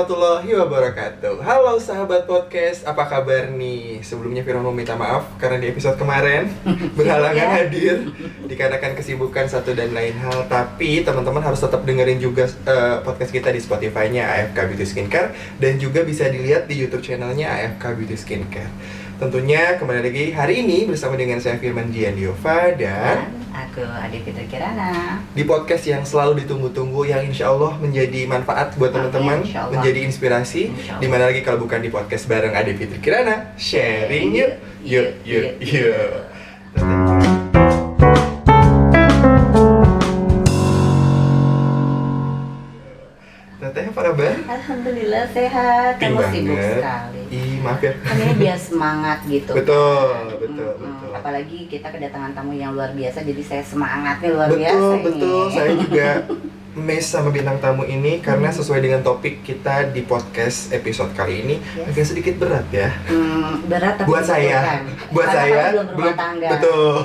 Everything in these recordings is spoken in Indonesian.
warahmatullahi wabarakatuh. Halo sahabat podcast, apa kabar nih? Sebelumnya Firman mau minta maaf karena di episode kemarin berhalangan hadir dikarenakan kesibukan satu dan lain hal. Tapi teman-teman harus tetap dengerin juga podcast kita di Spotify-nya AFK Beauty Skincare dan juga bisa dilihat di YouTube channelnya AFK Beauty Skincare. Tentunya kembali lagi hari ini bersama dengan saya Firman Diandiova dan aku Ade Fitri Kirana. Di podcast yang selalu ditunggu-tunggu, yang insya Allah menjadi manfaat buat teman-teman, menjadi inspirasi. Dimana lagi kalau bukan di podcast bareng Ade Fitri Kirana, sharing yuk, yuk. Teteh apa kabar? Alhamdulillah sehat. Kamu sibuk sekali. Maaf ya. Ini biar semangat gitu. Betul. Apalagi kita kedatangan tamu yang luar biasa, jadi saya semangatnya luar biasa ini. Betul. Saya juga amazed sama bintang tamu ini karena sesuai dengan topik kita di podcast episode kali ini agak sedikit berat ya. Berat tapi buat saya belum berumah tangga. Betul.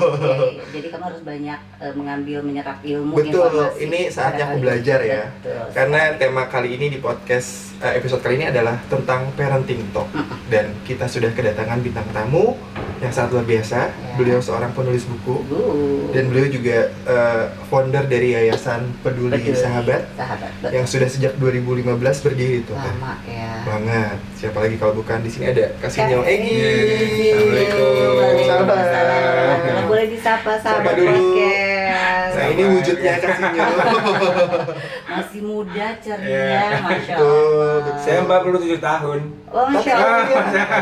Jadi kamu harus banyak mengambil menyerap ilmu. Betul. Informasi. Ini saatnya aku belajar ya. Betul. Karena tema kali ini di podcast episode kali ini adalah tentang parenting talk dan kita sudah kedatangan bintang tamu yang sangat luar biasa. Beliau seorang penulis buku dan beliau juga founder dari Yayasan Peduli Sahabat yang sudah sejak 2015 berdiri itu kan. Lama ya. Banget. Siapa lagi kalau bukan di sini ada Kasino Egi. Assalamualaikum. Sahabat. Boleh disapa sahabat dulu. podcast. Nah ini wujudnya Kasino. Masih muda, ceria, masya Betul. Allah. Saya 47 tahun. Oh, masya Allah.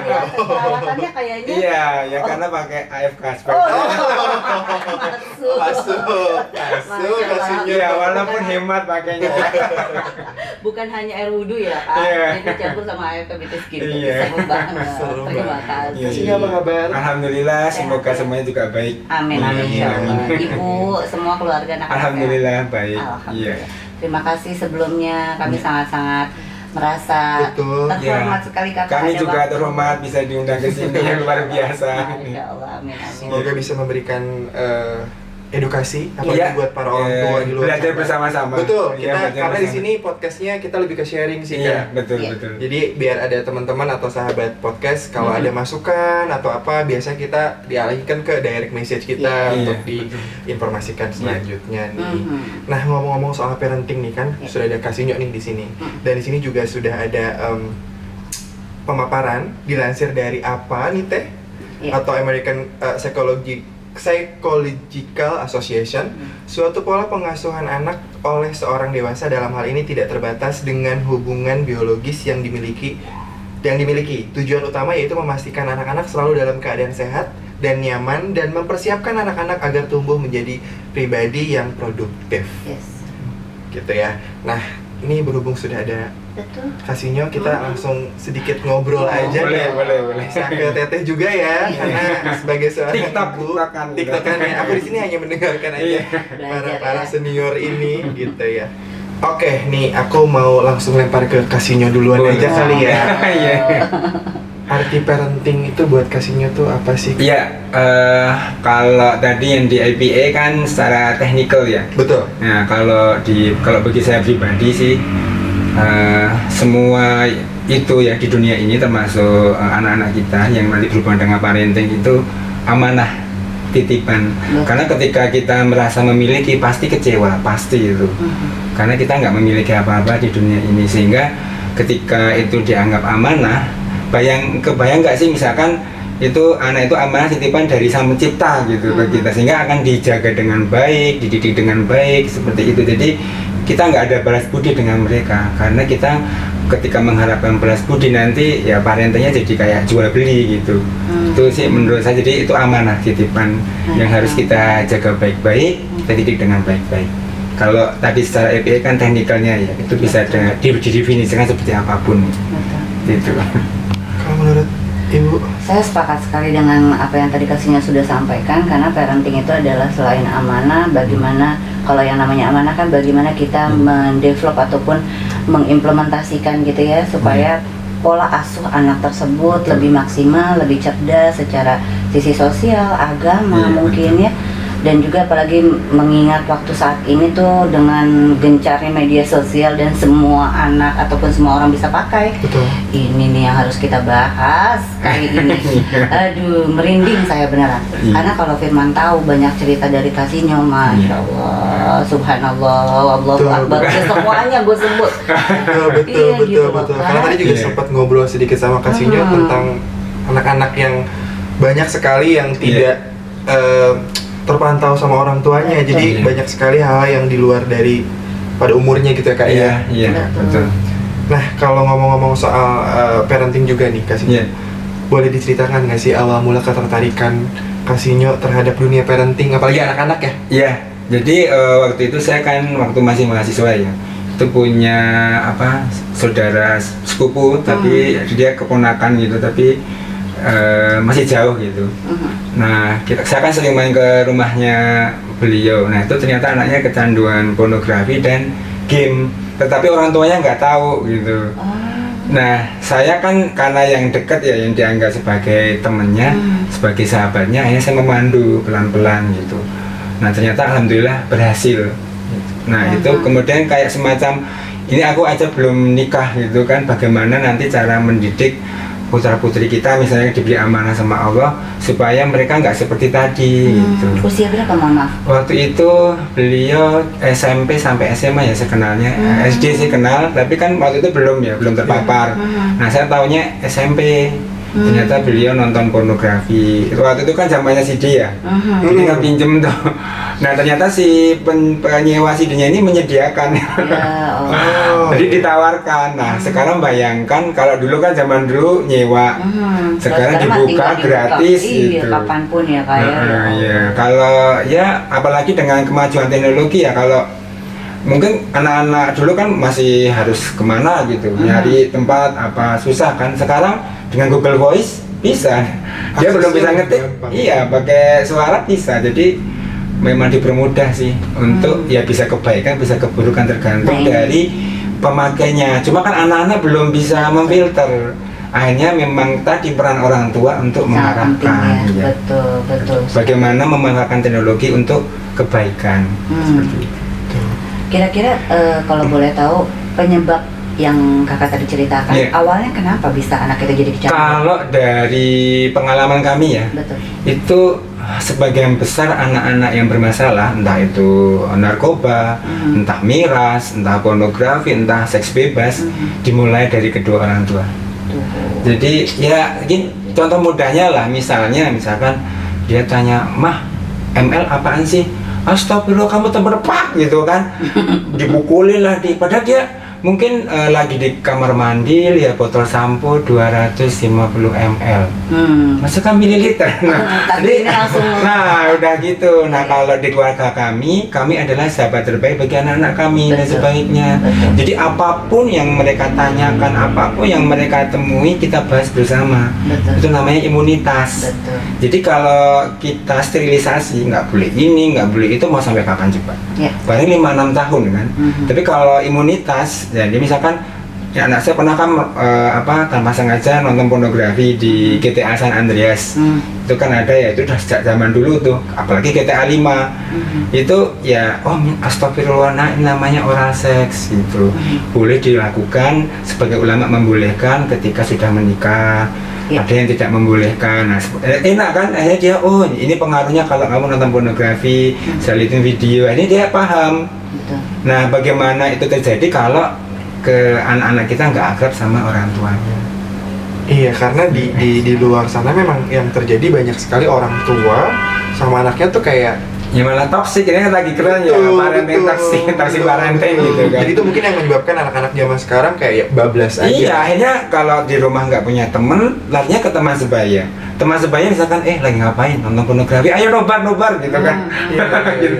Ya, perawatannya kayaknya. Iya, ya karena pakai AFK Masuk Kasino. Ya, walaupun hemat pakainya. Bukan hanya air wudhu ya, Pak. Iya. Jadi campur sama air bitis gitu. Iya. Seru banget. Seru Terima banget. kasih. Kasino apa kabar? Alhamdulillah, semoga semuanya juga baik. Amin, insya Allah. Ibu, semua keluarga anak-anak. Alhamdulillah baik. Alhamdulillah. Iya. Terima kasih sebelumnya, kami sangat-sangat merasa Betul. terhormat Ya. sekali kakak. Kami ada juga waktu. terhormat bisa diundang ke sini yang luar biasa. Masya Allah, amin. Semoga bisa memberikan edukasi apalagi Iya. buat para orang tua di luar Belajar sana. bersama-sama. Betul, Iya, kita belajar karena di bersama. sini podcastnya kita lebih ke sharing sih Iya, kan. betul, Iya. betul. Jadi biar ada teman-teman atau sahabat podcast kalau ada masukan atau apa biasanya kita dialihkan ke direct message kita Iya. untuk Iya, diinformasikan selanjutnya nih. Mhm. Nah ngomong-ngomong soal parenting nih kan Iya. sudah ada Kasino nih di sini dan di sini juga sudah ada pemaparan dilansir dari apa nih teh Iya. atau American Psychological Association. Suatu pola pengasuhan anak oleh seorang dewasa dalam hal ini tidak terbatas dengan hubungan biologis yang dimiliki. Tujuan utama yaitu memastikan anak-anak selalu dalam keadaan sehat dan nyaman dan mempersiapkan anak-anak agar tumbuh menjadi pribadi yang produktif. Yes. Gitu ya. Nah, ini berhubung sudah ada Betul. Kasino, kita langsung sedikit ngobrol aja ya. Boleh. Bisa ke teteh juga ya, karena sebagai seorang ibu, TikTokan. ya. Aku di sini hanya mendengarkan aja Belajar para ya. senior ini gitu ya. Oke, nih aku mau langsung lempar ke Kasino duluan Boleh. aja kali ya. Iya. Arti parenting itu buat Kasino tuh apa sih? Iya, kalau tadi yang di IPA kan secara teknikal ya. Betul. Nah, kalau bagi saya pribadi sih semua itu ya di dunia ini termasuk anak-anak kita yang nanti berhubungan dengan parenting itu amanah titipan. Karena ketika kita merasa memiliki pasti kecewa, pasti itu. Karena kita nggak memiliki apa-apa di dunia ini sehingga ketika itu dianggap amanah, kebayang nggak sih misalkan itu anak itu amanah titipan dari Sang Pencipta gitu ke kita sehingga akan dijaga dengan baik, dididik dengan baik seperti itu. Jadi kita nggak ada balas budi dengan mereka karena kita ketika mengharapkan balas budi nanti ya parentingnya jadi kayak jual beli gitu. Itu sih menurut saya, jadi itu amanah titipan yang harus kita jaga baik-baik, kita didik dengan baik-baik. Kalau tadi secara EPA kan teknikalnya ya itu bisa didefinisikan seperti apapun gitu. Kalau menurut Ibu? Saya sepakat sekali dengan apa yang tadi Kasino sudah sampaikan, karena parenting itu adalah selain amanah, bagaimana kalau yang namanya amanah kan bagaimana kita mendevelop ataupun mengimplementasikan gitu ya supaya pola asuh anak tersebut lebih maksimal, lebih cerdas secara sisi sosial, agama mungkin ya. Dan juga apalagi mengingat waktu saat ini tuh dengan gencarnya media sosial dan semua anak ataupun semua orang bisa pakai. Betul. Ini nih yang harus kita bahas kali ini. Aduh, merinding saya beneran. Karena kalau Firman tahu banyak cerita dari Kasino, Masya Allah, Subhanallah, Allahu Betul. Akbar, semuanya gue sebut. Betul, Iya, betul, gitu betul. loh, Karena kan? tadi juga Iya. sempat ngobrol sedikit sama Kasino tentang anak-anak yang banyak sekali yang tidak terpantau sama orang tuanya. Betul. Jadi Iya. banyak sekali hal yang di luar dari pada umurnya gitu ya Kak ya. Iya, betul. Nah, kalau ngomong-ngomong soal parenting juga nih Kasino, Iya. boleh diceritakan nggak sih awal mula ketertarikan Kasino terhadap dunia parenting, apalagi anak-anak ya? Iya, jadi waktu itu saya kan waktu masih mahasiswa ya, itu punya saudara sepupu, tapi dia keponakan gitu, tapi masih jauh gitu. Nah, saya kan sering main ke rumahnya beliau. Nah, itu ternyata anaknya kecanduan pornografi dan game, tetapi orang tuanya nggak tahu gitu. Nah, saya kan karena yang dekat ya, yang dianggap sebagai temennya, sebagai sahabatnya, akhirnya saya memandu pelan-pelan gitu. Nah, ternyata alhamdulillah berhasil. Nah, itu kemudian kayak semacam, ini aku aja belum nikah gitu kan, bagaimana nanti cara mendidik putra-putri kita misalnya diberi amanah sama Allah supaya mereka nggak seperti tadi gitu. Usia berapa, mohon maaf? Waktu itu beliau SMP sampai SMA ya saya kenalnya. SD sih kenal, tapi kan waktu itu belum terpapar. Nah, saya taunya SMP. Ternyata beliau nonton pornografi. Waktu itu kan zamannya CD ya. Jadi kan pinjem tuh. Nah, ternyata si penyewa CD-nya ini menyediakan. Ya, Jadi ditawarkan. Nah, sekarang bayangkan kalau dulu kan zaman dulu nyewa. Sekarang dibuka gratis iya, gitu. kapanpun ya kayak. Iya, kalau ya apalagi dengan kemajuan teknologi ya, kalau mungkin anak-anak dulu kan masih harus kemana gitu, nyari tempat apa susah kan. Sekarang dengan Google Voice bisa. Dia belum bisa ngetik, gampang. iya pakai suara bisa. Jadi memang dipermudah sih untuk ya bisa kebaikan, bisa keburukan tergantung dari pemakainya. Cuma kan anak-anak belum bisa memfilter. Akhirnya memang tadi peran orang tua untuk Sangat penting mengarahkan ya. ya. Betul. Bagaimana memanfaatkan teknologi untuk kebaikan. Seperti itu. Kira-kira kalau boleh tahu penyebab yang kakak tadi ceritakan, Iya. awalnya kenapa bisa anak itu jadi kecanduan? Kalau dari pengalaman kami ya, Betul. itu sebagian besar anak-anak yang bermasalah, entah itu narkoba, entah miras, entah pornografi, entah seks bebas, dimulai dari kedua orang tua. Jadi ya gini, contoh mudahnya lah, misalkan dia tanya, "Mah, ML apaan sih?" "Astagfirullah, kamu terberpak," gitu kan. Dipukulin lah, padahal dia mungkin lagi di kamar mandi lihat botol sampo 250 ml. Maksudnya mililiter. Tapi ini langsung. Nah, udah gitu. Nah, kalau di keluarga kami adalah sahabat terbaik bagi anak-anak kami dan Betul. sebaiknya. Betul. Jadi apapun yang mereka tanyakan, apapun yang mereka temui, kita bahas bersama. Betul. Itu namanya imunitas. Betul. Jadi kalau kita sterilisasi, nggak boleh ini, nggak boleh itu, mau sampai kapan coba? Ya. Paling 5-6 tahun kan. Tapi kalau imunitas, jadi misalkan ya anak saya pernah kan tanpa sengaja nonton pornografi di GTA San Andreas. Itu kan ada ya, itu udah sejak zaman dulu tuh, apalagi GTA 5. Itu ya, astagfirullah, nah ini namanya oral seks gitu. Boleh dilakukan, sebagai ulama membolehkan ketika sudah menikah. Ya. Ada yang tidak membolehkan. Nah, enak kan, akhirnya dia, ini pengaruhnya kalau kamu nonton pornografi, selitin video, ini dia paham. Betul. Nah, bagaimana itu terjadi kalau ke anak-anak kita nggak akrab sama orang tuanya? Iya, karena di luar sana memang yang terjadi banyak sekali orang tua sama anaknya tuh kayak Ya malah toxic, ini kan lagi keren ya, parenting toxic parenting gitu kan. Jadi itu mungkin yang menyebabkan anak-anak zaman sekarang kayak bablas aja. Iya, akhirnya kalau di rumah nggak punya temen, larinya ke teman sebaya. Teman sebaya misalkan, lagi ngapain? Nonton pornografi, ayo nobar gitu kan. Iya. Gitu.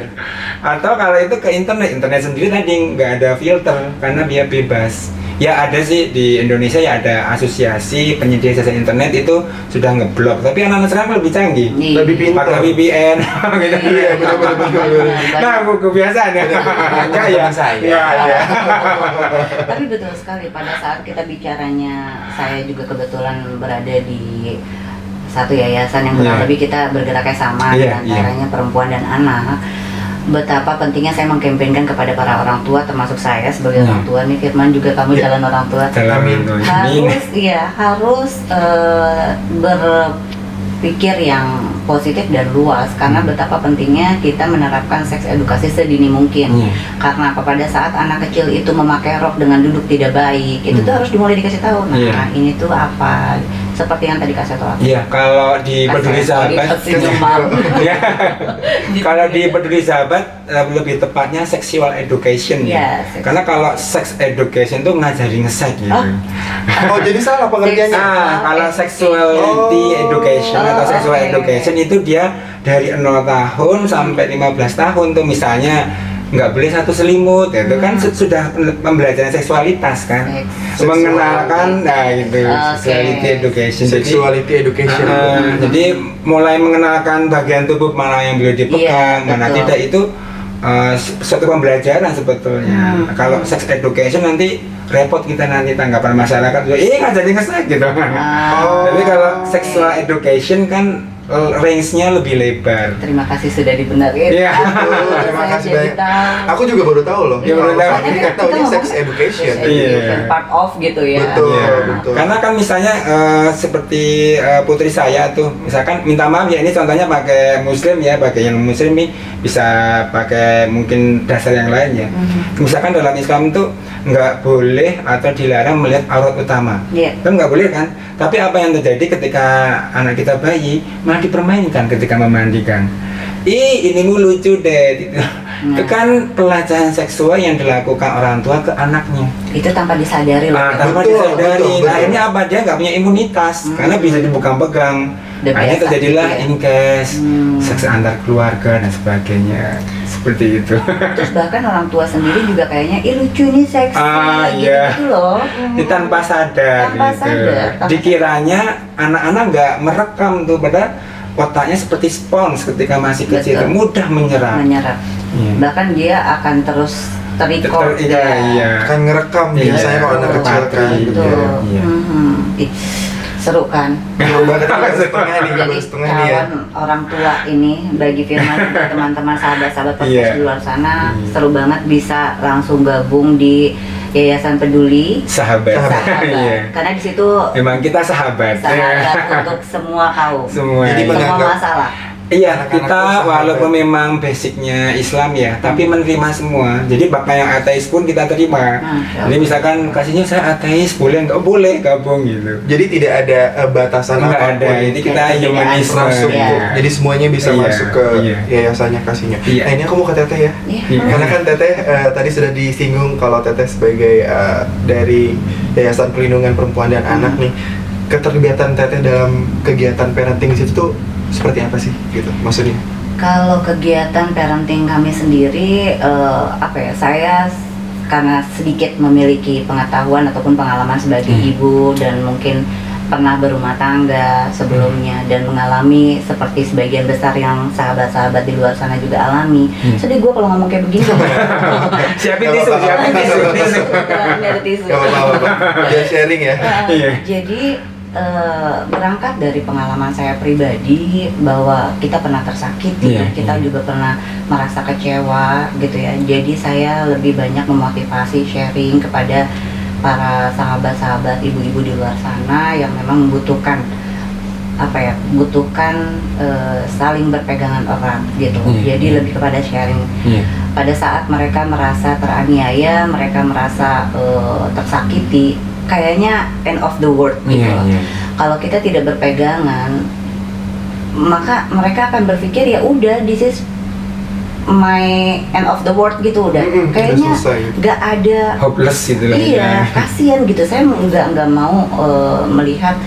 Atau kalau itu ke internet sendiri tadi nggak ada filter karena dia bebas. Ya ada sih di Indonesia ya, ada asosiasi penyedia jasa internet itu sudah ngeblok, tapi anak-anak sekarang lebih canggih. Lebih pintar. Pakai VPN gitu. Iya, betul. Nah, kebiasaan ya. Enggak ya. Saya. Iya. Tapi betul sekali, pada saat kita bicaranya, saya juga kebetulan berada di satu yayasan yang kurang Iya. lebih kita bergeraknya sama Iya, di antaranya perempuan dan anak. Betapa pentingnya saya mengkampanyekan kepada para orang tua, termasuk saya sebagai orang tua nih, Firman juga kamu Iya. jalan orang tua. Amin. Harus berpikir yang positif dan luas, karena betapa pentingnya kita menerapkan seks edukasi sedini mungkin. Karena apa, pada saat anak kecil itu memakai rok dengan duduk tidak baik, itu tuh harus dimulai dikasih tahu. Nah, Iya. ini tuh apa? Seperti yang tadi kasih tahu. Iya, kalau di Peduli Sahabat, ya, kalau di Peduli Sahabat lebih tepatnya sexual education ya. Iya, Karena kalau sex education tuh ngajari nge-sex gitu. Oh, jadi salah pengertiannya. Kalau sexuality education atau sexual education itu dia dari 0 tahun sampai 15 tahun tuh, misalnya nggak boleh satu selimut, itu kan sudah pembelajaran seksualitas kan, mengenalkan, nah gitu, sexuality education. Sexuality education. Jadi mulai mengenalkan bagian tubuh mana yang boleh dipegang, Iya, mana betul. tidak, itu suatu pembelajaran sebetulnya. Kalau sex education nanti repot kita nanti tanggapan masyarakat, nggak jadi nge-sex gitu. Tapi kalau sexual education kan range-nya lebih lebar. Terima kasih sudah dibenerin. Iya. Terima Saya kasih jadi banyak. tahu. Aku juga baru tahu loh. Iya, baru tahu. Soalnya kan taunya sex education. Sex Iya. education, part of gitu ya. Betul. Iya. betul. Karena kan misalnya seperti putri saya tuh, misalkan minta maaf ya, ini contohnya pakai muslim ya, pakai yang muslim nih, bisa pakai mungkin dasar yang lain ya. Misalkan dalam Islam tuh nggak boleh atau dilarang melihat aurat utama. Iya. Kan nggak boleh kan? Tapi apa yang terjadi ketika anak kita bayi malah dipermainkan ketika memandikan. Ini lucu deh gitu. Itu kan pelecehan seksual yang dilakukan orang tua ke anaknya. Itu tanpa disadari loh. Tanpa Betul, disadari. betul. Akhirnya apa, dia nggak punya imunitas karena bisa dipegang-pegang. Udah Akhirnya biasa terjadilah gitu ya. incest, seks antar keluarga dan sebagainya. Seperti itu. Terus bahkan orang tua sendiri juga kayaknya, ih lucu nih, seksi Iya. gitu loh. Ini tanpa sadar Tanpa gitu. sadar, tanpa Dikiranya anak-anak nggak merekam tuh, padahal otaknya seperti spons ketika masih kecil, Betul. mudah menyerap. Menyerap. Iya. Bahkan dia akan terus terrecord. Iya. Kan ngerekam Iya. biasanya kalau anak kecil kan. Betul. Iya. Ih, seru kan? Seru banget ini baru setengah nih, baru Jadi setengah nih ya. calon orang tua ini bagi Firman dan teman-teman sahabat-sahabat podcast Iya. di luar sana, Iya. seru banget bisa langsung gabung di Yayasan Peduli Sahabat. Sahabat. Iya. Karena di situ Emang kita sahabat. untuk semua kaum, Semua. Jadi Iya. semua menganggap- masalah. Iya, Anak-anak kita tuh sahabat. walaupun memang basicnya Islam ya, tapi menerima semua. Jadi bahkan yang ateis pun kita terima. Masya Jadi misalkan kasihnya saya ateis, boleh nggak? Boleh gabung gitu. Jadi tidak ada batasan Nggak apapun. ada. Jadi kita Perbedaan humanisme. Masuk. Iya. Jadi semuanya bisa Iya, masuk ke iya. yayasannya kasihnya. Iya. Nah, ini aku mau ke Teteh ya. Iya. Iya. Karena kan Teteh tadi sudah disinggung kalau Teteh sebagai dari Yayasan Perlindungan Perempuan dan Anak nih, keterlibatan Teteh dalam kegiatan parenting di situ tuh seperti apa sih gitu maksudnya? Kalau kegiatan parenting kami sendiri, saya karena sedikit memiliki pengetahuan ataupun pengalaman sebagai ibu dan mungkin pernah berumah tangga sebelumnya dan mengalami seperti sebagian besar yang sahabat-sahabat di luar sana juga alami. Sedih gue kalau ngomong kayak begini. Siapin Nggak tisu, apa-apa. siapin tisu, tisu. Ini ada tisu. Gak apa-apa, biar sharing ya. Iya. Jadi berangkat dari pengalaman saya pribadi bahwa kita pernah tersakiti, Iya, kita iya. juga pernah merasa kecewa gitu ya. Jadi saya lebih banyak memotivasi sharing kepada para sahabat-sahabat ibu-ibu di luar sana yang memang membutuhkan saling berpegangan erat gitu. Iya, Jadi iya. lebih kepada sharing. Iya. Pada saat mereka merasa teraniaya, mereka merasa tersakiti, kayaknya end of the world gitu. Iya, iya. Kalau kita tidak berpegangan, maka mereka akan berpikir ya udah, this is my end of the world gitu udah. Udah Kayaknya selesai. nggak ada. Hopeless gitu lah. Iya, kasihan gitu. Saya nggak mau melihat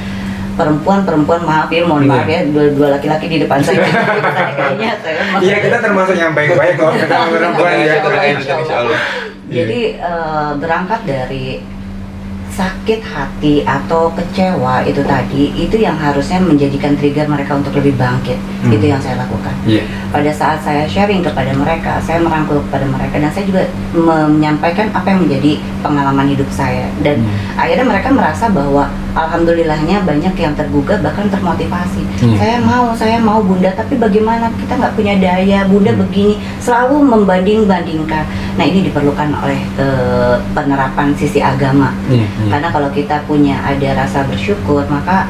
perempuan maaf ya, mohon Iya. maaf ya, dua laki-laki di depan saya. Kayaknya saya Iya, kita termasuk yang baik-baik kok. Kita perempuan Iya, ya. doain, insya Allah. Jadi berangkat dari sakit hati atau kecewa itu tadi, itu yang harusnya menjadikan trigger mereka untuk lebih bangkit. Itu yang saya lakukan. Iya. Pada saat saya sharing kepada mereka, saya merangkul kepada mereka, dan saya juga menyampaikan apa yang menjadi pengalaman hidup saya. Dan akhirnya mereka merasa bahwa alhamdulillahnya banyak yang tergugah bahkan termotivasi. Saya mau bunda, tapi bagaimana, kita nggak punya daya, bunda begini, selalu membanding-bandingkan. Nah ini diperlukan oleh penerapan sisi agama. Karena kalau kita punya ada rasa bersyukur, maka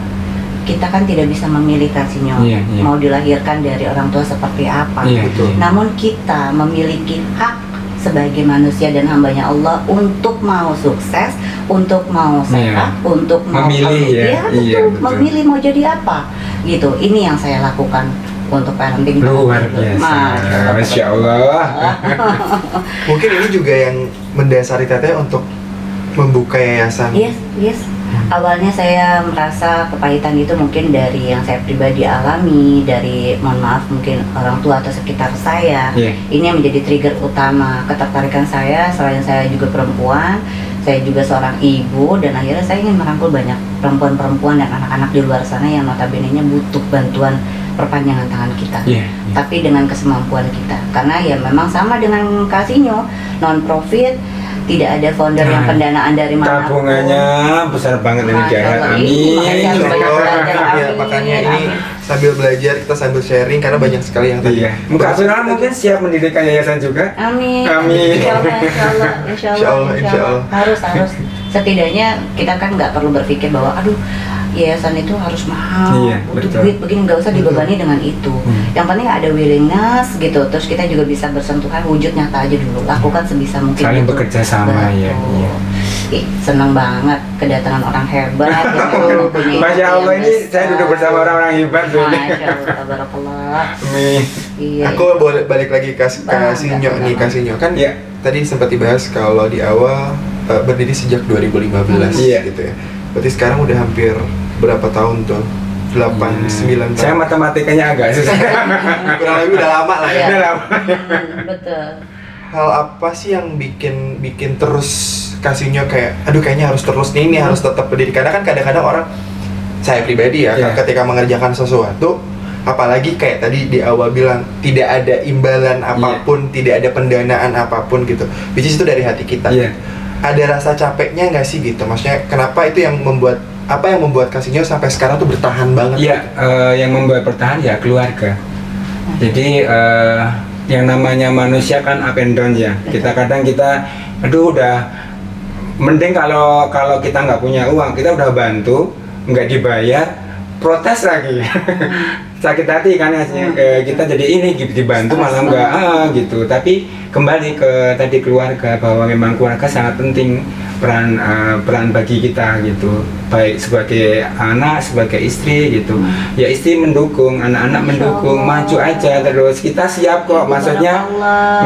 kita kan tidak bisa memilih Kasino mau dilahirkan dari orang tua seperti apa. Namun kita memiliki hak sebagai manusia dan hambanya Allah untuk mau sukses, untuk mau sehat, untuk mau memilih betul, memilih mau jadi apa gitu. Ini yang saya lakukan untuk parenting. Luar biasa, Masya Allah. Mungkin ini juga yang mendasari Teteh untuk membuka yayasan. Yes. Awalnya saya merasa kepahitan itu mungkin dari yang saya pribadi alami, dari mohon maaf mungkin orang tua atau sekitar saya. Ini yang menjadi trigger utama ketertarikan saya. Selain saya juga perempuan, saya juga seorang ibu, dan akhirnya saya ingin merangkul banyak perempuan-perempuan dan anak-anak di luar sana yang notabene-nya butuh bantuan perpanjangan tangan kita, tapi dengan kesemampuan kita. Karena ya memang sama dengan Kasino, non profit, tidak ada founder yang pendanaan dari mana. Tabungannya besar banget ini Jaya. Amin. Makanya ini sambil belajar kita sambil sharing karena banyak sekali yang tadi. Muka Sunan mungkin siap mendirikan yayasan juga. Amin. Insya Allah. Harus. Setidaknya kita kan nggak perlu berpikir bahwa aduh yayasan itu harus mahal, butuh duit begini, nggak usah dibebani dengan itu. Yang penting ada willingness gitu, terus kita juga bisa bersentuhan, wujud nyata aja dulu, lakukan sebisa mungkin. Saling gitu. Bekerja sama. Senang banget kedatangan orang hebat. Masya Allah, ini saya duduk bersama orang-orang hebat. Masya Allah, tabarakallah. Amin. Aku boleh balik lagi ke Kasino nih. Kasino kan tadi sempat dibahas kalau di awal berdiri sejak 2015 gitu ya. Berarti sekarang udah hampir berapa tahun tuh? 8-9 tahun. Saya matematikanya agak susah. Kurang lebih udah lama lah ya. Udah lama. Betul. Hal apa sih yang bikin terus Kasino kayak aduh kayaknya harus terus nih, ini harus tetap berdiri? Karena kan kadang-kadang orang, saya pribadi ya, ketika mengerjakan sesuatu, apalagi kayak tadi di awal bilang tidak ada imbalan apapun, tidak ada pendanaan apapun gitu, which is itu dari hati kita. Ada rasa capeknya nggak sih gitu? Maksudnya kenapa itu yang membuat Kasino sampai sekarang tuh bertahan banget? Yang membuat bertahan ya keluarga. Jadi yang namanya manusia kan up and down ya. Kita udah mending kalau kita nggak punya uang, kita udah bantu nggak dibayar, protes lagi. Sakit hati kan hasilnya. Kita jadi ini dibantu malah nggak gitu. Tapi kembali ke tadi keluarga, bahwa memang keluarga sangat penting peran bagi kita gitu, baik sebagai anak, sebagai istri gitu. Ya istri mendukung, anak-anak mendukung, maju aja terus, kita siap kok, maksudnya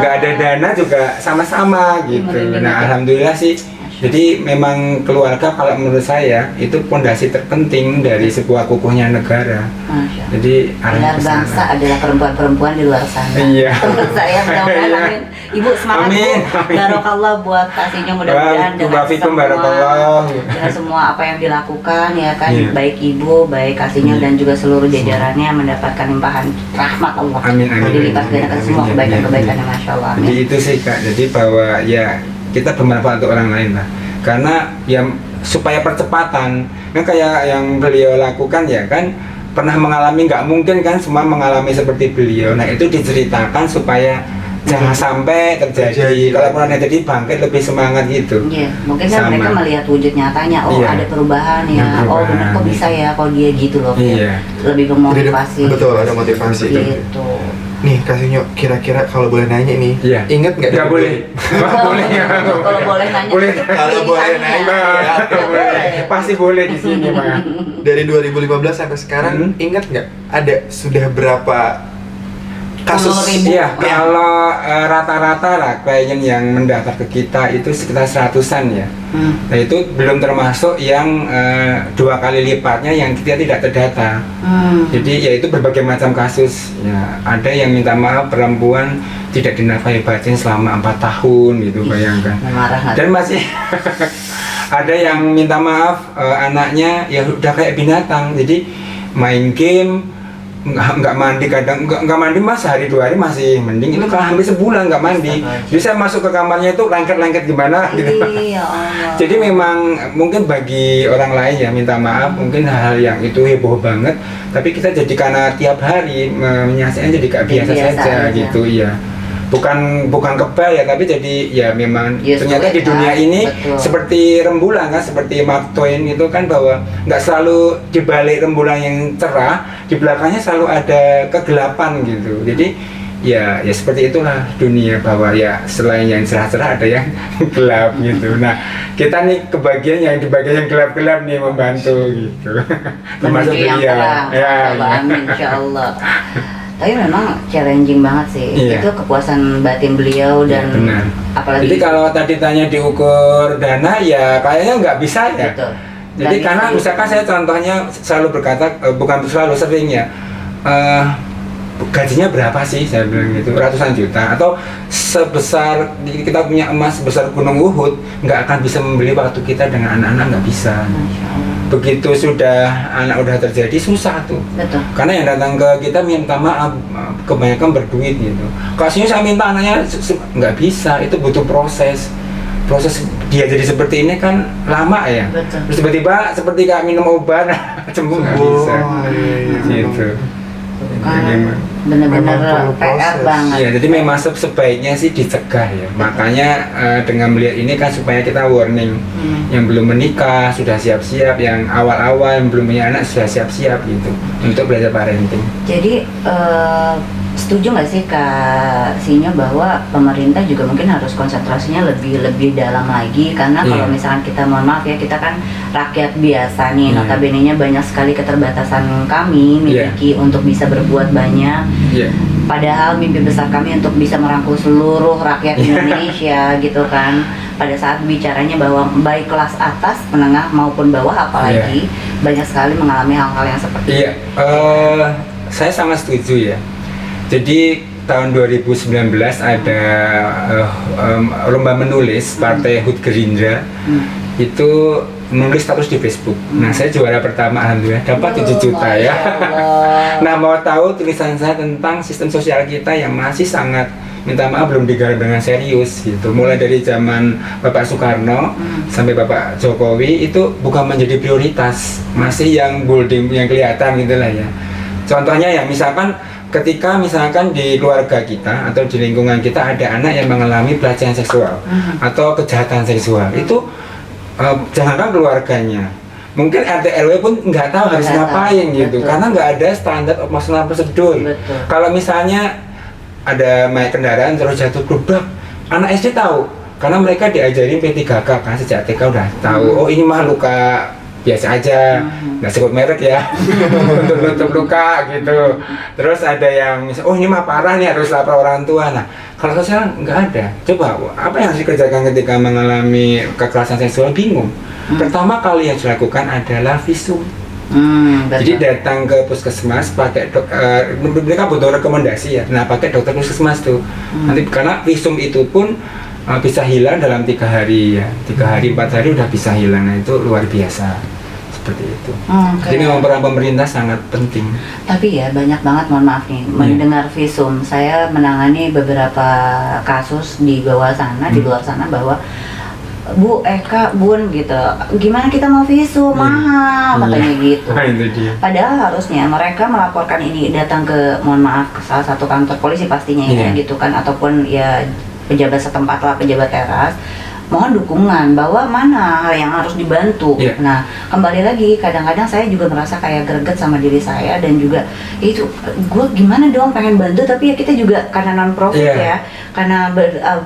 nggak ada dana juga sama-sama gitu. Nah alhamdulillah sih. Jadi memang keluarga kalau menurut saya itu pondasi terpenting dari sebuah kukuhnya negara. Jadi benar, bangsa adalah perempuan-perempuan di luar sana. Menurut saya mudah-mudahan. Ibu semangat. Amin. Barokallah buat Kasino, mudah-mudahan dengan semua apa yang dilakukan ya kan, baik ibu, baik Kasino dan juga seluruh jajarannya mendapatkan limpahan rahmat Allah. Amin. Dilipat gandakan semua kebaikan-kebaikannya, Masya Allah. Jadi itu sih Kak. Jadi bahwa ya kita bermanfaat untuk orang lain lah, karena ya supaya percepatan kan kayak yang beliau lakukan ya kan, pernah mengalami, nggak mungkin kan semua mengalami seperti beliau. Nah itu diceritakan supaya jangan sampai terjadi. Kalau pernah terjadi bangkit lebih semangat gitu. Mungkin kan mereka melihat wujud nyatanya, ada perubahan ya, benar kok bisa ya kalau dia gitu loh. Lebih memotivasi. Betul, ada motivasi gitu. Nih Kasino, kira-kira kalau boleh nanya nih, inget nggak? Nggak boleh. Kalau boleh nanya. Kalau boleh nanya, pasti boleh di sini Pak. Dari 2015 sampai sekarang, inget nggak? Ada sudah berapa kasus? Kalau rata-rata lah klien yang mendaftar ke kita itu sekitar 100-an ya. Nah itu belum termasuk yang 2 kali lipatnya yang kita tidak terdata. Jadi ya itu berbagai macam kasus ya. Ada yang minta maaf perempuan tidak dinafkahi batin selama 4 tahun gitu, bayangkan. Dan masih ada yang minta maaf anaknya ya udah kayak binatang, jadi main game nggak mandi, kadang nggak mandi mas sehari 2 hari masih mending, itu kalau hampir sebulan nggak mandi. Jadi saya masuk ke kamarnya itu lengket gimana gitu. Iya Allah. Jadi memang mungkin bagi orang lain ya minta maaf, mungkin hal yang itu heboh banget, tapi kita jadi karena tiap hari menyaksikan jadi kayak biasa saja gitu ya. Bukan kebal ya, tapi jadi ya memang ternyata di dunia ini betul. Seperti rembulan kan, seperti Mark Twain itu kan, bahwa nggak selalu di balik rembulan yang cerah, di belakangnya selalu ada kegelapan gitu. Jadi ya seperti itulah dunia, bahwa ya selain yang cerah-cerah ada yang gelap gitu. Nah kita nih kebagian yang di bagian yang gelap-gelap nih, membantu gitu. Termasuk Menuju yang beliau. terang. Ya, Amin, insyaallah. Tapi memang challenging banget sih. Iya. Itu kepuasan batin beliau dan Ya, benar. apalagi Jadi kalau tadi tanya diukur dana ya kayaknya nggak bisa ya. Betul. Jadi Dan karena itu- misalkan saya contohnya selalu berkata, bukan selalu, sering ya, gajinya berapa sih, saya bilang gitu, ratusan juta, atau sebesar kita punya emas sebesar gunung Uhud, nggak akan bisa membeli waktu kita dengan anak-anak, nggak bisa. Masya Allah. Begitu sudah anak udah terjadi susah tuh. Betul. Karena yang datang ke kita minta maaf kebanyakan berduit gitu. Kasihnya saya minta anaknya nggak bisa, itu butuh proses dia jadi seperti ini kan lama ya. Betul. Terus tiba-tiba seperti kayak minum obat sembuh nggak bisa gitu. Kan Memang benar-benar perlu PR proses. banget. Iya, jadi memang sebaiknya sih dicegah ya. Makanya dengan melihat ini kan supaya kita warning. Yang belum menikah sudah siap-siap, yang awal-awal yang belum punya anak sudah siap-siap gitu untuk belajar parenting. Jadi setuju nggak sih Kak Sinyo bahwa pemerintah juga mungkin harus konsentrasinya lebih dalam lagi, karena kalau Iya. misalkan kita, mohon maaf ya, kita kan rakyat biasa nih, Iya. notabene-nya banyak sekali keterbatasan kami miliki untuk bisa berbuat banyak. Iya. Padahal mimpi besar kami untuk bisa merangkul seluruh rakyat Indonesia gitu kan. Pada saat bicaranya bahwa baik kelas atas, menengah maupun bawah, apalagi banyak sekali mengalami hal-hal yang seperti Iya, saya sangat setuju ya. Jadi tahun 2019 ada lomba menulis Partai HUT Gerindra, itu menulis status di Facebook. Nah saya juara pertama, alhamdulillah dapat 7 juta ya. Masya Allah. Nah mau tahu tulisan saya tentang sistem sosial kita yang masih sangat, minta maaf, belum digarap dengan serius gitu. Mulai dari zaman Bapak Soekarno sampai Bapak Jokowi itu bukan menjadi prioritas, masih yang bolding, yang kelihatan gitu lah ya. Contohnya ya misalkan ketika misalkan di keluarga kita atau di lingkungan kita ada anak yang mengalami pelecehan seksual atau kejahatan seksual, itu jangankan keluarganya, mungkin RT RW pun nggak tahu harus Nggak tahu, ngapain gitu, betul. karena nggak ada standar operasional prosedur. Betul. Kalau misalnya ada naik kendaraan terus jatuh glubrak, anak SD tahu karena mereka diajarin P3K kan, sejak TK udah tahu. Oh ini mah luka biasa aja, nggak sebut merek ya, untuk nutup luka gitu. Terus ada yang misal, oh ini mah parah nih, harus lapor orang tua. Nah kalau sosial nggak ada. Coba apa yang harus dikerjakan ketika mengalami kekerasan seksual? Bingung. Pertama kali yang dilakukan adalah visum. Jadi betul. datang ke puskesmas pakai mereka butuh rekomendasi ya. Nah pakai dokter puskesmas tuh. Nanti karena visum itu pun bisa hilang dalam 3 hari ya, 3 hari 4 hari udah bisa hilang. Nah itu luar biasa seperti itu. Oke. Jadi memang peran pemerintah sangat penting. Tapi ya banyak banget, mohon maaf nih, mendengar visum. Saya menangani beberapa kasus di bawah sana, di luar sana, bahwa Bu, Eka, Bun gitu, gimana kita mau visum, mahal katanya gitu. Nah itu dia. Padahal harusnya mereka melaporkan ini, datang ke, mohon maaf, ke salah satu kantor polisi pastinya ya Iya. gitu kan, ataupun ya pejabat setempat lah, pejabat teras, mohon dukungan bahwa mana hal yang harus dibantu. Iya. Nah kembali lagi, kadang-kadang saya juga merasa kayak greget sama diri saya, dan juga itu gue gimana dong pengen bantu, tapi ya kita juga karena non profit Iya. ya, karena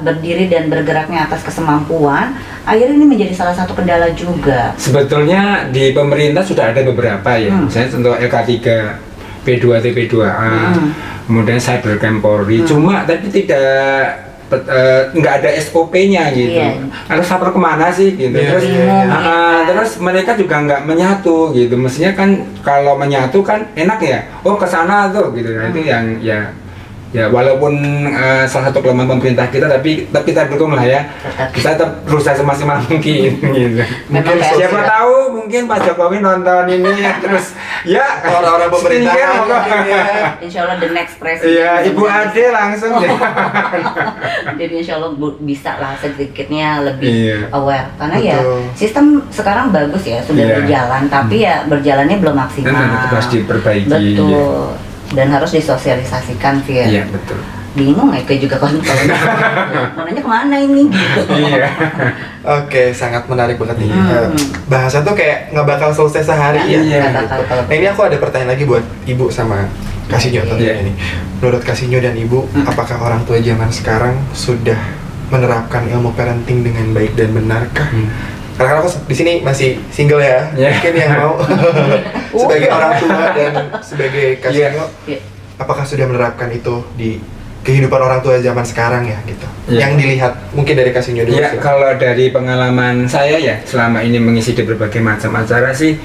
berdiri dan bergeraknya atas kesemampuan, akhirnya ini menjadi salah satu kendala juga. Sebetulnya di pemerintah sudah ada beberapa ya, misalnya contoh LK3, P2, TP2A, kemudian Cybercam Polri, cuma tapi tidak nggak ada SOP-nya gitu. Iya. Harus lapor kemana sih gitu. Iya, Terus iya, iya. terus mereka juga nggak menyatu gitu. Mestinya kan kalau menyatu kan enak ya. Oh ke sana tuh gitu. Nah itu yang ya walaupun salah satu kelemahan pemerintah kita, tapi kita dukung lah ya. Kita tetap berusaha semaksimal mungkin gitu. Memang Mungkin kayak Siapa tahu mungkin Pak Jokowi nonton ini terus Ya, orang-orang pemerintahan skincare, mungkin ya. Insya Allah the next president. Iya, Ibu Ade langsung ya. Jadi insya Allah bisa lah sedikitnya lebih Iya. aware. Karena ya Betul. sistem sekarang bagus ya, sudah Iya. berjalan. Tapi ya berjalannya belum maksimal. Dan itu harus diperbaiki. Betul. Dan harus disosialisasikan, Fir. Iya, betul. Bingung ya kayak juga kalau mau nanya kemana ini gitu. Iya. Oke, sangat menarik banget nih. Hmm. Bahasa tuh kayak nggak bakal selesai sehari ya. Iya. Nggak bakal kalau Nah, ini aku ada pertanyaan lagi buat Ibu sama Kasinyo tentunya Iya. nih. Menurut Kasinyo dan Ibu, apakah orang tua zaman sekarang sudah menerapkan ilmu parenting dengan baik dan benarkah? Karena aku di sini masih single ya. Iya. Mungkin yang mau sebagai orang tua dan sebagai Kasinyo, Iya. apakah sudah menerapkan itu di kehidupan orang tua zaman sekarang ya gitu? Iya. Yang dilihat mungkin dari Kasinyo dulu. Ya, sih. kalau dari pengalaman saya ya selama ini mengisi di berbagai macam acara sih,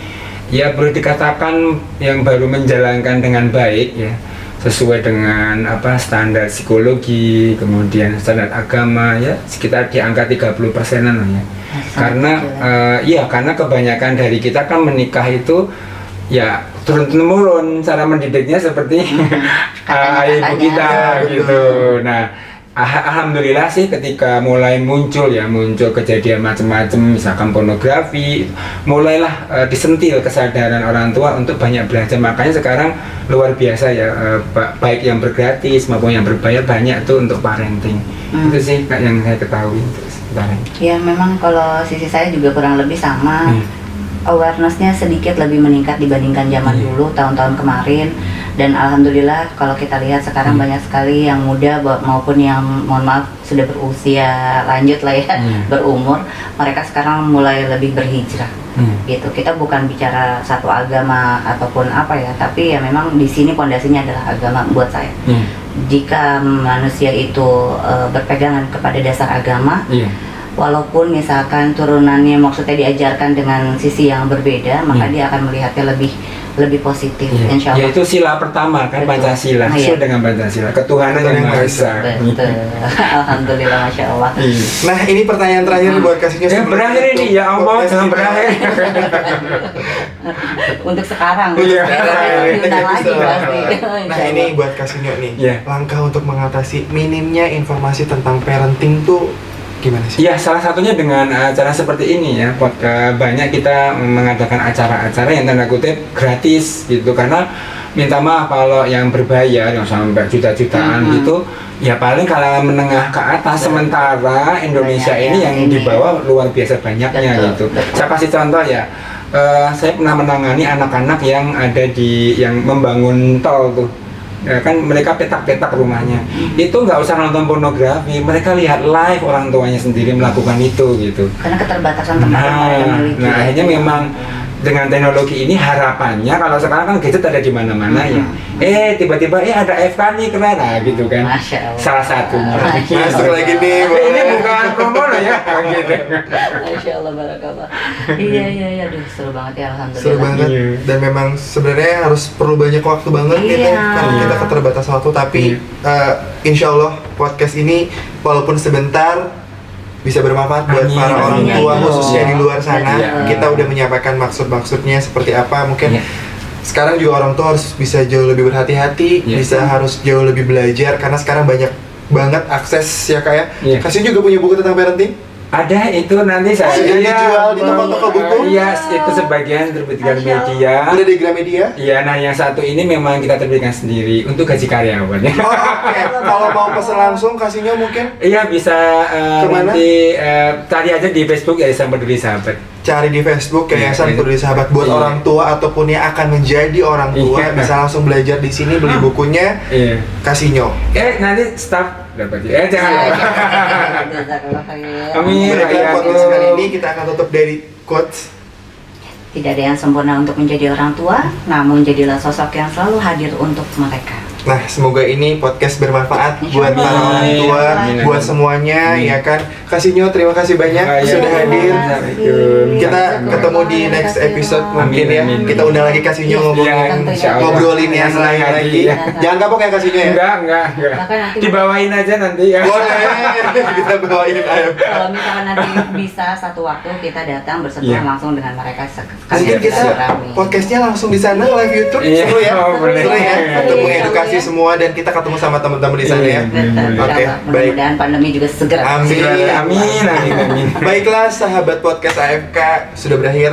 ya boleh dikatakan yang baru menjalankan dengan baik ya, sesuai dengan standar psikologi, kemudian standar agama ya, sekitar di angka 30%-an lah ya. Karena karena kebanyakan dari kita kan menikah itu ya turun-temurun cara mendidiknya seperti ibu kita Katanya. gitu. Nah, alhamdulillah sih ketika mulai muncul kejadian macam-macam, misalkan pornografi, mulailah disentil kesadaran orang tua untuk banyak belajar. Makanya sekarang luar biasa ya, baik yang bergratis maupun yang berbayar banyak tuh untuk parenting. Itu sih yang saya ketahui sekarang. Ya memang kalau sisi saya juga kurang lebih sama. Awarenessnya sedikit lebih meningkat dibandingkan zaman dulu tahun-tahun kemarin, dan alhamdulillah kalau kita lihat sekarang banyak sekali yang muda maupun yang mohon maaf sudah berusia lanjut lah ya, berumur, mereka sekarang mulai lebih berhijrah gitu. Kita bukan bicara satu agama ataupun apa ya, tapi ya memang di sini pondasinya adalah agama buat saya. Jika manusia itu berpegangan kepada dasar agama, walaupun misalkan turunannya maksudnya diajarkan dengan sisi yang berbeda, maka dia akan melihatnya lebih positif, insya Allah. Yaitu sila pertama kan, Betul. Pancasila, sesuai dengan Pancasila, ketuhanan yang Maha Esa. Betul. Alhamdulillah, masya Allah. Nah, ini pertanyaan terakhir buat Kasinyo. Ya berakhir ini, ya Allah, jangan berakhir. Untuk sekarang, Iya. diundang lagi pasti. Nah, ini buat Kasinyo nih. Iya. Langkah untuk mengatasi minimnya informasi tentang parenting tuh gimana sih? Ya, salah satunya dengan acara seperti ini ya. Banyak kita mengadakan acara-acara yang tanda kutip gratis gitu, karena minta maaf kalau yang berbayar yang sampai juta-jutaan gitu, ya paling kalangan menengah ke atas. Sementara Indonesia Banyak ini yang yang ini. di bawah luar biasa banyaknya gitu. Saya kasih contoh ya. Saya pernah menangani anak-anak yang ada yang membangun tol tuh. Ya kan mereka petak-petak rumahnya, itu nggak usah nonton pornografi, mereka lihat live orang tuanya sendiri melakukan itu gitu. Karena keterbatasan tempat yang mereka miliki. Nah akhirnya memang dengan teknologi ini harapannya, kalau sekarang kan gadget ada di mana-mana ya. Tiba-tiba ada FK nih keren, gitu kan. Masya Allah. Salah satunya. Masuk lagi nih. Ini bukan promo loh ya, gitu. Masya Allah, barakallah. Iya, aduh seru banget ya, alhamdulillah. Seru banget. Iya. Dan memang sebenarnya harus perlu banyak waktu banget gitu, Iya. karena kita keterbatasan waktu. Tapi insya Allah podcast ini walaupun sebentar bisa bermanfaat buat Amin. para orang Amin. tua Iya. khususnya di luar sana. Iya. Kita udah menyampaikan maksud-maksudnya seperti apa. Mungkin Iya. sekarang juga orang tua harus bisa jauh lebih berhati-hati, Iya. bisa harus jauh lebih belajar, karena sekarang banyak banget akses ya kayak. Iya. Kasih juga punya buku tentang parenting. Ada itu nanti saya Sudah dijual di toko-toko buku? Iya, itu sebagian terbitkan Masya Allah. media. Udah di Gramedia. Iya, nah yang satu ini memang kita terbitkan sendiri untuk gaji karyawan ya. Oh, oke. Kalau mau pesen langsung kasihnya mungkin Iya bisa Kemana? nanti cari aja di Facebook Yayasan Peduli Sahabat. cari di Facebook Yayasan Iya, Peduli Sahabat buat iya. orang tua ataupun yang akan menjadi orang tua, Iya. bisa langsung belajar di sini, beli bukunya. Iya. Kasinyo. Nanti staff dapat. Jangan. Jazakallah khair. Amin. Baiklah, Iya, podcast aku. kali ini kita akan tutup dari quotes. Tidak ada yang sempurna untuk menjadi orang tua, namun jadilah sosok yang selalu hadir untuk mereka. Nah, semoga ini podcast bermanfaat Insya buat Allah. para orang tua, Amin. buat semuanya, Amin. ya kan. Kasihnya terima kasih banyak Ayo. sudah hadir. Assalamualaikum. Kita ketemu di next episode mungkin ya. Amin. Kita undang lagi Kasihnya ngomongin, Ya, insya Allah. ngobrolin yang Senang lain lagi. ya. Jangan kapok ya Kasihnya ya. Enggak. Bahkan nanti Dibawain aja nanti ya. Boleh, kita bawain AFK. kalau misalkan nanti bisa satu waktu kita datang bersentuhan Iya. langsung dengan mereka Mungkin kita silaturahmi. podcastnya langsung di sana live YouTube, Iya, seru ya, boleh. seru ya, untuk Iya, mengedukasi iya. semua dan kita ketemu sama teman-teman di sana ya. Betul, Oke, insya Allah. baik. Mudah-mudahan pandemi juga segera Amin. Amin. Baiklah sahabat podcast AFK, sudah berakhir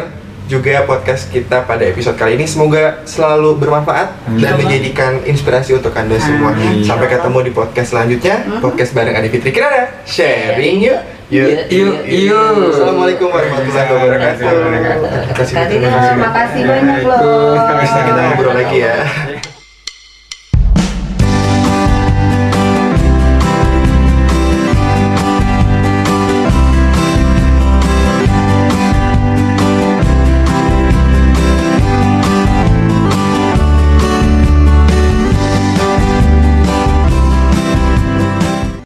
juga podcast kita pada episode kali ini. Semoga selalu bermanfaat Amin. dan menjadikan inspirasi untuk Anda semua. Amin. Sampai ketemu di podcast selanjutnya. Podcast bareng Adi Fitri Kirana. Sharing yuk. Yuk. Assalamualaikum warahmatullahi wabarakatuh. Terima kasih. Terima kasih. Makasih banyak loh. Waalaikumsalam. Kita ngobrol lagi ya.